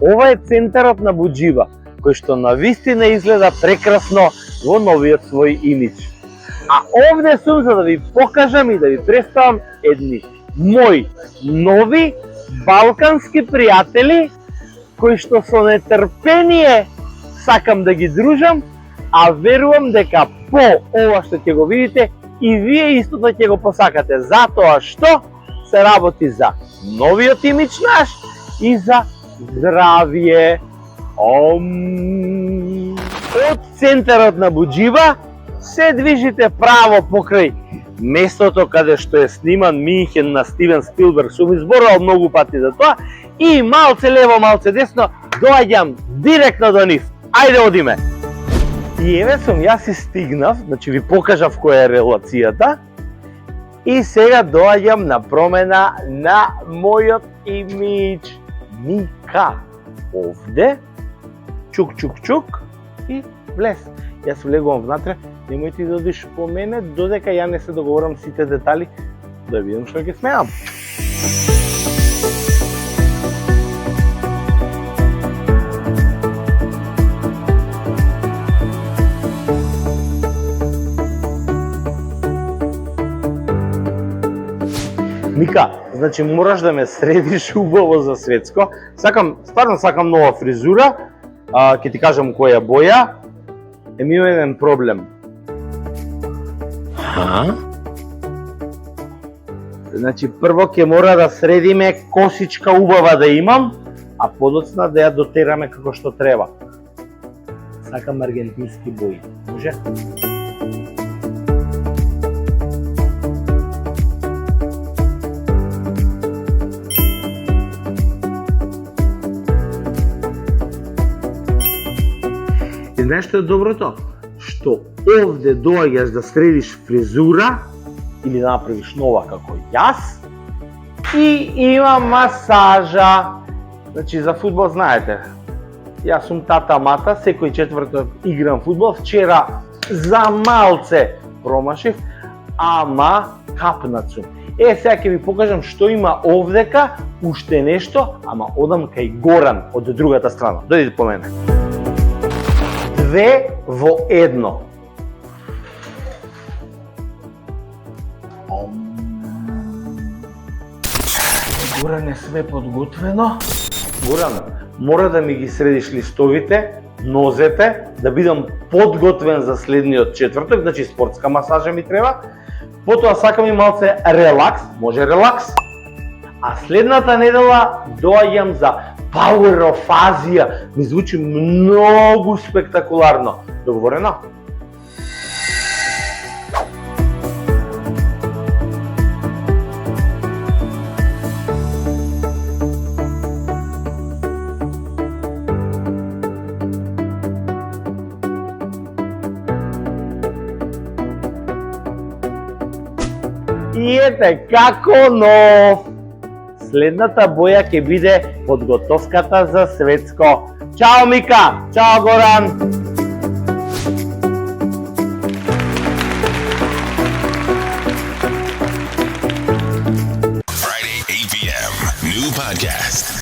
ова е центарот на Буџива, кој што навистина изгледа прекрасно во новиот свој имидж. А овде сум за да ви покажам и да ви представам едни мои нови балкански пријатели, кои што со нетрпение сакам да ги дружам, а верувам дека по ова што ќе го видите и вие истото ќе го посакате, затоа што се работи за новиот имидж наш и за здравие. Од центарот на Буџива се движите право покрај местото каде што е сниман Минхен на Стивен Спилберг, сум изборувал многу пати за тоа, и малце лево, малце десно, доаѓам директно до нив. Ајде одиме! И еве сум, јас и стигнав, значи ви покажав која е релацијата, и сега доаѓам на промена на мојот имидж. Мика. Овде, чук, чук, чук, и влез. Јас влегувам внатре, немојте да одиш по мене, додека ја не се договорам сите детали, да видам што ќе смеам. Мика, значи мораш да ме средиш убаво за светско. Стварно сакам нова фризура, ќе ти кажам која боја. Имам еден проблем. Значи прво ќе мора да средиме косичка убава да имам, а подоцна да ја дотераме како што треба. Сакам аргентински бои. Може? И знаеш што е доброто? Што овде доаѓаш да средиш фризура или да направиш нова како јас и има масажа. Значи за фудбал знаете, јас сум тата мата, секој четврток играм фудбал. Вчера за малце промашив, ама капнат сум. Сега ќе ви покажам што има овдека, уште нешто, ама одам кај Горан од другата страна. Дојдите по мене. Две во едно. Горан, е све подготвено. Горан, мора да ми ги средиш листовите, нозете, да бидам подготвен за следниот четврток, значи спортска масажа ми треба. Потоа сакам и малце релакс, може релакс. А следната недела доаѓам за пауерофазија. Ми звучи многу спектакуларно. Договорено? И ете како нов! Следната боја ќе биде подготовката за светско. Чао Мика! Чао Горан!